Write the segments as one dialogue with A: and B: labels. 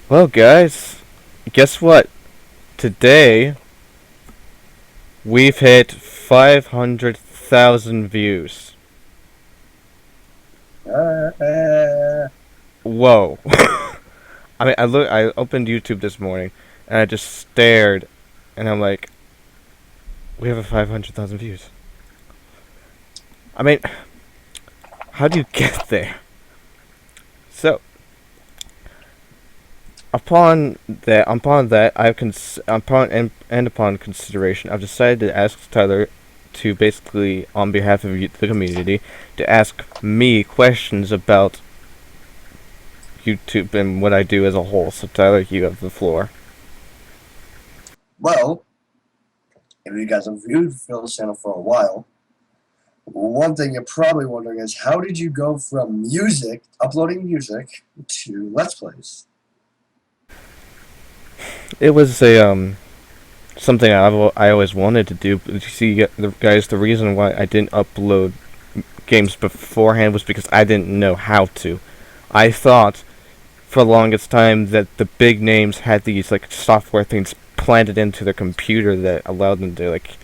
A: Well, guys, guess what? Today we've hit 500,000 views.
B: Uh,
A: Whoa! I opened YouTube this morning and I just stared, and I'm like, we have a 500,000 views. I mean, how do you get there? So, upon consideration, I've decided to ask Tyler to basically, on behalf of the community, to ask me questions about YouTube and what I do as a whole. So Tyler, you have the floor.
B: well, if you guys have viewed Phil's channel for a while, one thing you're probably wondering is how did you go from uploading music, to Let's Plays?
A: It was a something I always wanted to do. But you see, guys, the reason why I didn't upload games beforehand was because I didn't know how to. I thought for the longest time that the big names had these like software things planted into their computer that allowed them to like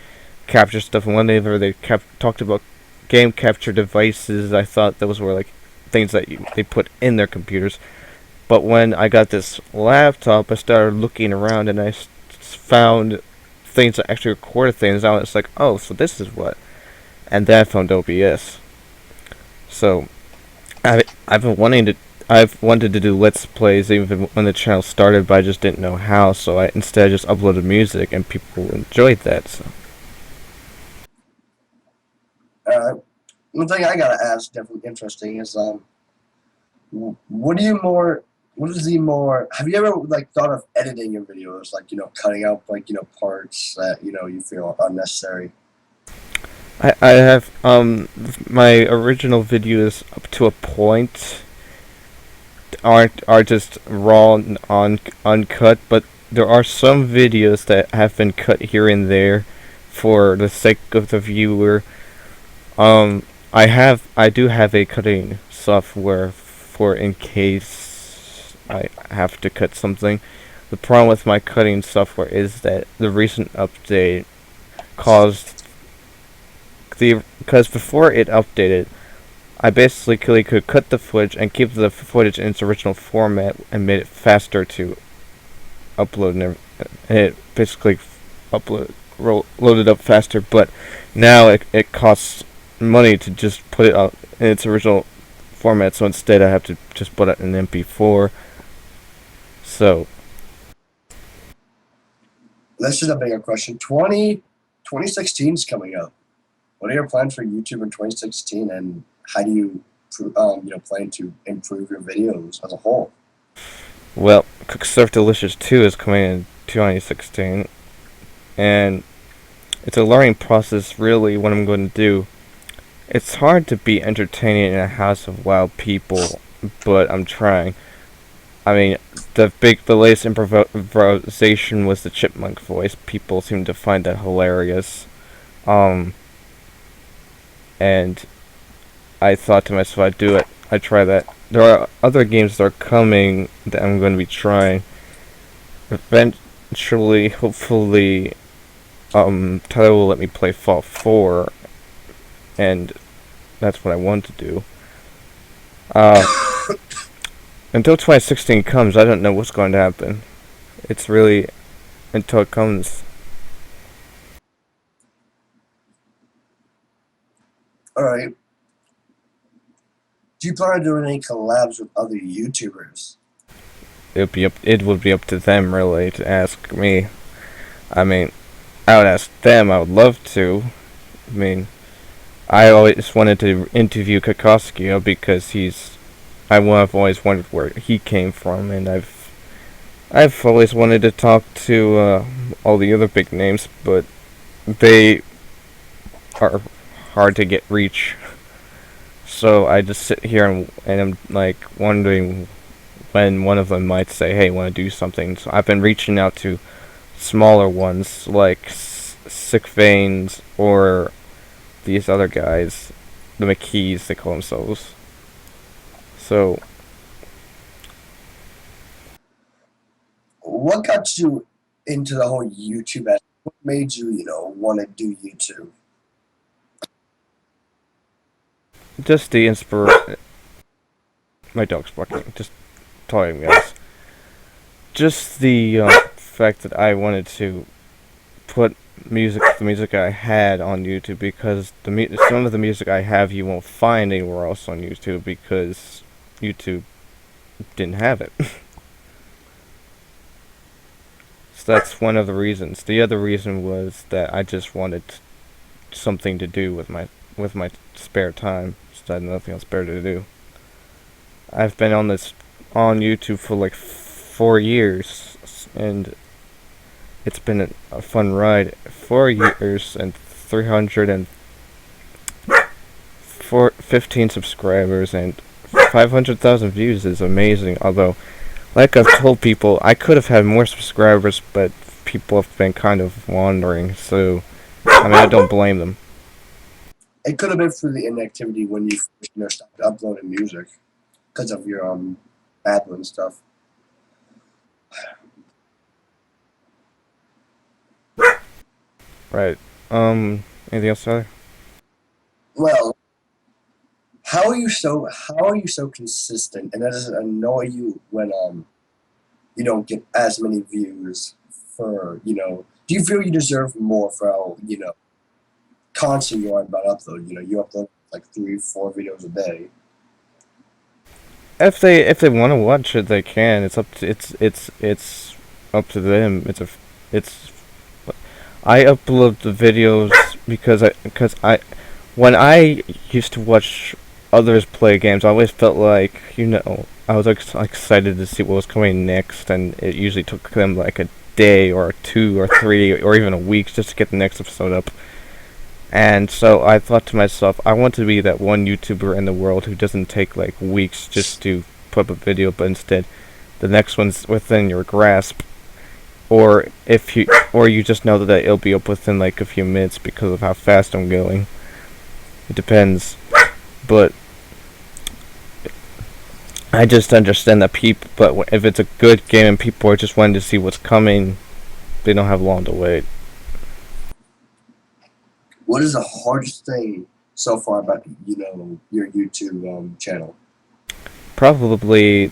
A: capture stuff. And whenever they talked about game capture devices, I thought those were like things that they put in their computers. But when I got this laptop, I started looking around and I found things that actually recorded things. I was like, oh, so this is what. And then I found OBS. So I've been wanting to. I've wanted to do Let's Plays even when the channel started, but I just didn't know how. So I instead just uploaded music, and people enjoyed that. So
B: Uh, One thing I gotta ask, definitely interesting, is what do you more? What is the more? Have you ever like thought of editing your videos, like cutting out like parts that you feel unnecessary?
A: I have my original videos up to a point are just raw and uncut, but there are some videos that have been cut here and there for the sake of the viewer. I do have a cutting software for in case I have to cut something. The problem with my cutting software is that the recent update caused the because before it updated, I basically could cut the footage and keep the footage in its original format and made it faster to upload, and it basically loaded up faster. But now it costs money to just put it out in its original format, so instead I have to just put it in MP4. So
B: This is a bigger question. 2016 is coming up. What are your plans for YouTube in 2016, and how do you plan to improve your videos as a whole?
A: well, Cook Serve Delicious 2 is coming in 2016, and it's a learning process really what I'm going to do. It's hard to be entertaining in a house of wild people, but I'm trying. I mean, the latest improvisation was the chipmunk voice. People seem to find that hilarious. Um, and I thought to myself, I'd do it. I'd try that. There are other games that are coming that I'm going to be trying. Eventually, hopefully, Tyler will let me play Fallout 4, and that's what I want to do. Uh, until 2016 comes, I don't know what's going to happen. It's really until it comes.
B: All right. Do you plan on doing any collabs with other YouTubers?
A: It would be up to them really to ask me. I mean, I would ask them. I would love to. I mean, I always wanted to interview Kokoskio because I've always wondered where he came from, and I've always wanted to talk to all the other big names, but they are hard to get reach. So I just sit here and I'm like wondering when one of them might say, "Hey, want to do something?" So I've been reaching out to smaller ones like Sick Veins or these other guys, the McKees they call themselves. So
B: what got you into the whole YouTube? What made you, want to do YouTube?
A: Just the inspir. My dog's barking. Just talking, guys. Just the fact that I wanted to put the music I had on YouTube because some of the music I have you won't find anywhere else on YouTube because YouTube didn't have it. So that's one of the reasons. The other reason was that I just wanted something to do with my spare time, so I had nothing else better to do. I've been on YouTube for like 4 years, and it's been a fun ride. 4 years and 315 subscribers and 500,000 views is amazing. Although, like I've told people, I could have had more subscribers, but people have been kind of wandering. So, I mean, I don't blame them.
B: It could have been through the inactivity when you first, started uploading music because of your admin stuff.
A: Right. Anything else, Tyler?
B: Well, how are you so consistent, and that doesn't annoy you when you don't get as many views for Do you feel you deserve more for how constant you are about upload? You upload like 3-4 videos a day.
A: If they want to watch it, they can. It's up to them. It's I upload the videos because I when I used to watch others play games, I always felt like I was excited to see what was coming next, and it usually took them like a day or 2 or 3 or even a week just to get the next episode up. And so I thought to myself, I want to be that one YouTuber in the world who doesn't take like weeks just to put up a video, but instead the next one's within your grasp, or you just know that it'll be up within like a few minutes because of how fast I'm going. It depends, but I just understand that people. But if it's a good game and people are just wanting to see what's coming, they don't have long to wait.
B: What is the hardest thing so far about your YouTube channel?
A: Probably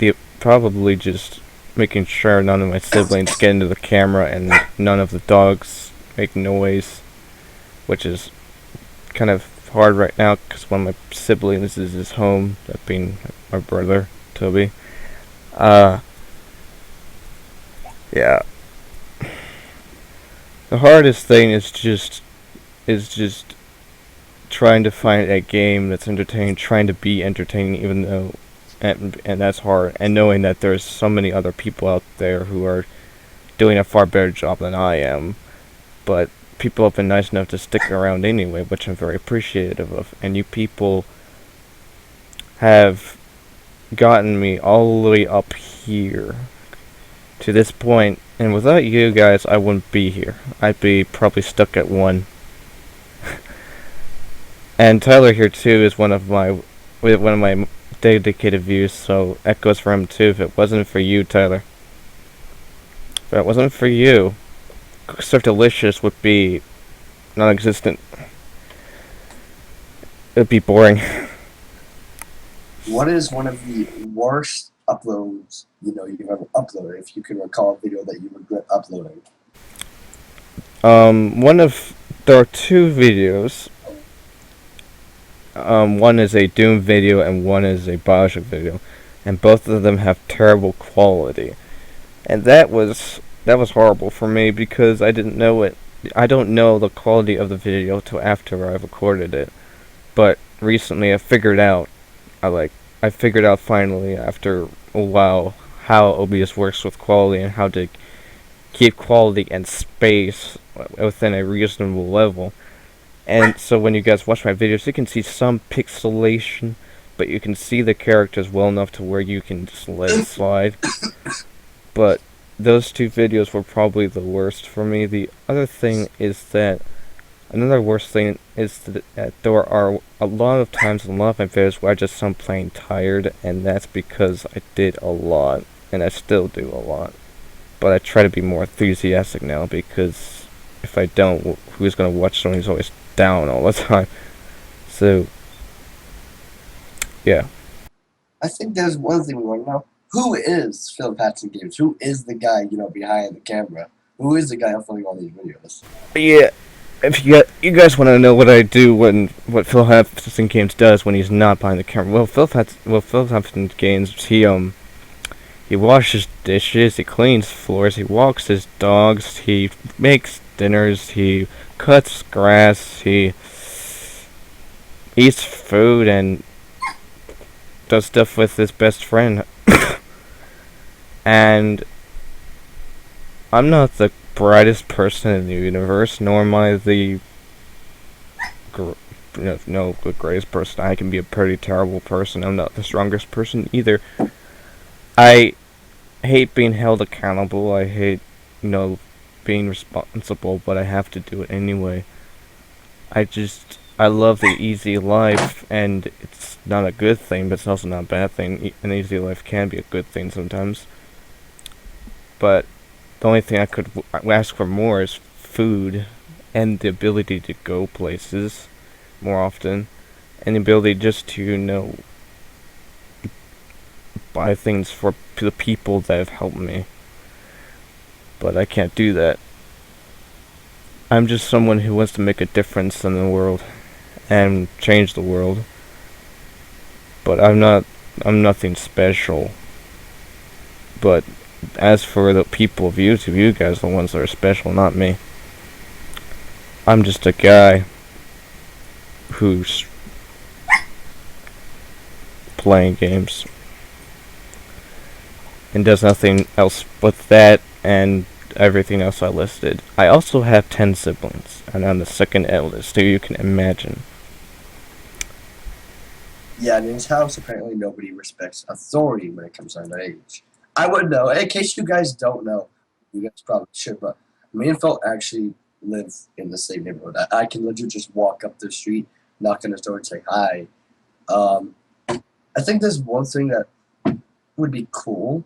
A: just making sure none of my siblings get into the camera and none of the dogs make noise, which is kind of hard right now because one of my siblings is home, that being my brother Toby. Uh, yeah. The hardest thing is just trying to find a game that's entertaining, trying to be entertaining, even though, and that's hard. And knowing that there's so many other people out there who are doing a far better job than I am, but people have been nice enough to stick around anyway, which I'm very appreciative of. And you people have gotten me all the way up here to this point, and without you guys, I wouldn't be here. I'd be probably stuck at 1. And Tyler here too is one of my dedicated views, so echoes for him too. If it wasn't for you, Tyler, if it wasn't for you, Surf Delicious would be non-existent. It would be boring.
B: What is one of the worst uploads you've ever uploaded? If you can recall a video that you regret uploading.
A: There are 2 videos. One is a Doom video and one is a Bioshock video, and both of them have terrible quality. And that was horrible for me because I didn't know it. I don't know the quality of the video till after I recorded it. But recently I figured out finally after a while how OBS works with quality and how to keep quality and space within a reasonable level. And so when you guys watch my videos, you can see some pixelation, but you can see the characters well enough to where you can just let it slide. But those 2 videos were probably the worst for me. Another worst thing is that there are a lot of times in a lot of my videos where I just sound plain tired, and that's because I did a lot, and I still do a lot. but I try to be more enthusiastic now because if I don't, who's gonna watch someone who's always down all the time? So yeah,
B: I think there's one thing we want to know. Who is Phil Patrick Games? Who is the guy, behind the camera? Who is the guy uploading all these videos?
A: yeah. If you guys want to know what I do when what Phil Hampton Games does when he's not behind the camera, Phil Hampton Games he washes dishes, he cleans floors, he walks his dogs, he makes dinners, he cuts grass, he eats food, and does stuff with his best friend. And I'm not the brightest person in the universe, nor am I the the greatest person. I can be a pretty terrible person. I'm not the strongest person either. I hate being held accountable. I hate, being responsible, but I have to do it anyway. I love the easy life, and it's not a good thing, but it's also not a bad thing. An easy life can be a good thing sometimes. But the only thing I could ask for more is food and the ability to go places more often, and the ability just to, buy things for the people that have helped me. But I can't do that. I'm just someone who wants to make a difference in the world and change the world. But I'm nothing special. But as for the people of YouTube, you guys are the ones that are special, not me. I'm just a guy who's playing games and does nothing else but that and everything else I listed. I also have 10 siblings, and I'm the second eldest, so you can imagine.
B: Yeah, in his house, apparently nobody respects authority when it comes down to age. I would know. In case you guys don't know, you guys probably should, but me and Phil actually live in the same neighborhood. I can literally just walk up the street, knock on his door, and say hi. Um, I think there's one thing that would be cool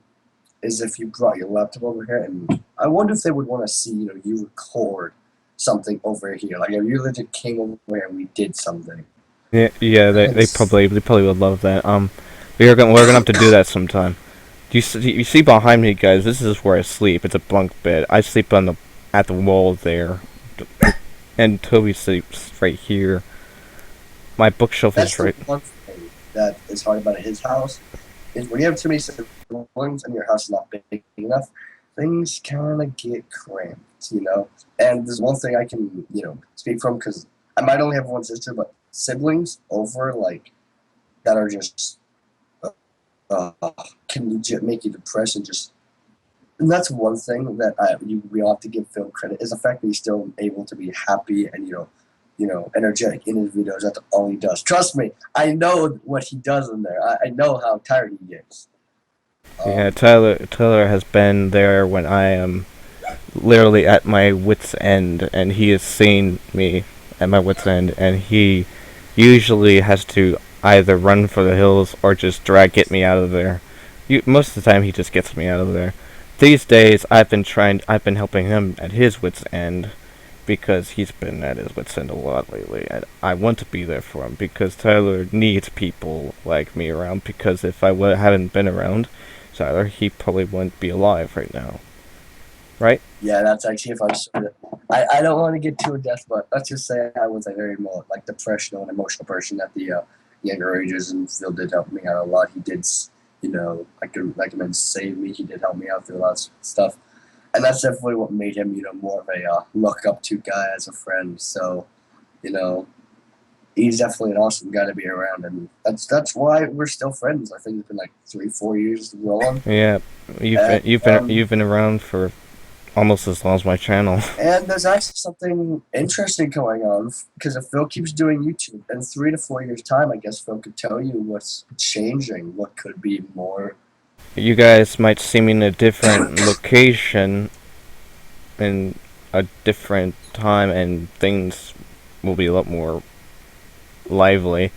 B: is if you brought your laptop over here, and I wonder if they would want to see, you record something over here. Like if you legit came over here and we did something.
A: Yeah, they probably would love that. We're gonna have to do that sometime. You see behind me, guys? This is where I sleep. It's a bunk bed. I sleep at the wall there, and Toby sleeps right here. My bookshelf
B: That's
A: is
B: the
A: right.
B: one thing that is hard about his house is when you have too many siblings and your house is not big enough, things kind of get cramped. And there's one thing I can, speak from because I might only have one sister, but siblings over like that are just uh, can legit make you depressed and just. And that's one thing that we all have to give Phil credit is the fact that he's still able to be happy and energetic in his videos. That's all he does. Trust me, I know what he does in there. I know how tired he gets.
A: Yeah,
B: Um,
A: Tyler has been there when I am literally at my wit's end, and he has seen me at my wit's end, and he usually has to either run for the hills or just get me out of there. Most of the time, he just gets me out of there. These days, I've been helping him at his wit's end because he's been at his wit's end a lot lately, and I want to be there for him because Tyler needs people like me around. Because if I hadn't been around Tyler, he probably wouldn't be alive right now, right?
B: yeah, that's actually if I was. I don't want to get too in depth, but let's just say I was a very more like depressional and emotional person at the younger ages, and Phil did help me out a lot. He did, I could recommend save me. He did help me out through a lot of stuff, and that's definitely what made him, more of a look up to guy as a friend. So, you know, he's definitely an awesome guy to be around, and that's why we're still friends. I think it's been like 3-4 years rolling.
A: Yeah,
B: And,
A: you've been around for almost as long as my channel.
B: and there's actually something interesting going on because if Phil keeps doing YouTube in 3 to 4 years' time, I guess Phil could tell you what's changing, what could be more.
A: You guys might see me in a different location in a different time, and things will be a lot more lively.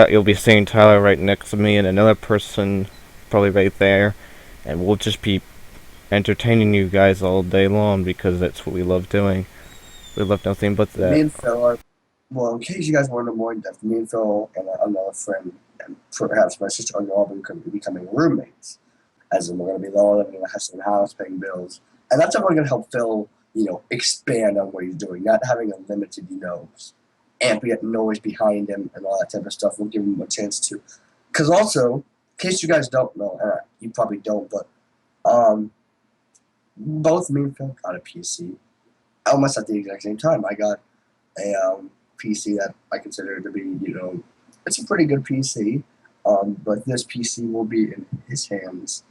A: You'll be seeing Tyler right next to me, and another person probably right there, and we'll just be entertaining you guys all day long because that's what we love doing. We love nothing but
B: Me
A: that.
B: and Phil are, well, in case you guys want to know more in depth, me and Phil and another friend, and perhaps my sister, are all becoming roommates. As in, we're going to be all living in a same house, paying bills. And that's definitely going to help Phil, expand on what he's doing, not having a limited, ambient noise behind him and all that type of stuff will give him a chance to. Because also, in case you guys don't know, you probably don't, but um, both me and Phil got a PC almost at the exact same time. I got a PC that I consider to be, it's a pretty good PC. But this PC will be in his hands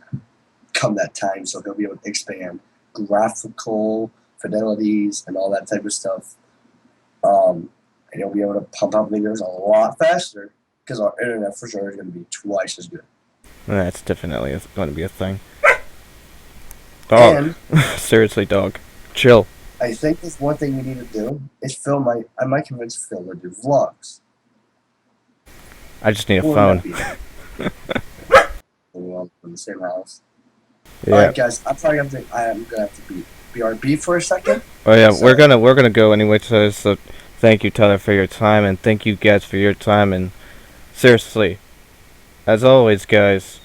B: come that time, so he'll be able to expand graphical fidelities and all that type of stuff. And he'll be able to pump out videos a lot faster because our internet for sure is going to be twice as good.
A: That's definitely going to be a thing. Dog.
B: And
A: Seriously, dog. Chill.
B: I think there's one thing we need to do is I might convince Phil to do vlogs.
A: I just need a
B: Wouldn't
A: phone.
B: that be in the same house? All
A: Yeah.
B: right, guys. I am gonna have to be BRB for a second.
A: Oh yeah,
B: So,
A: we're gonna go anyway. So thank you, Tyler, for your time, and thank you guys for your time. And seriously, as always, guys.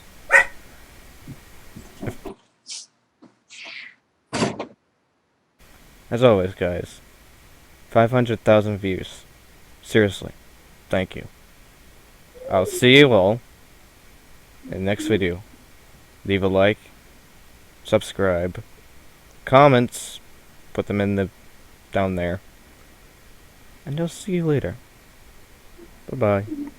A: As always, guys. 500,000 views. Seriously, thank you. I'll see you all in the next video. Leave a like, subscribe, comments, put them in the down there, and I'll see you later. Bye bye.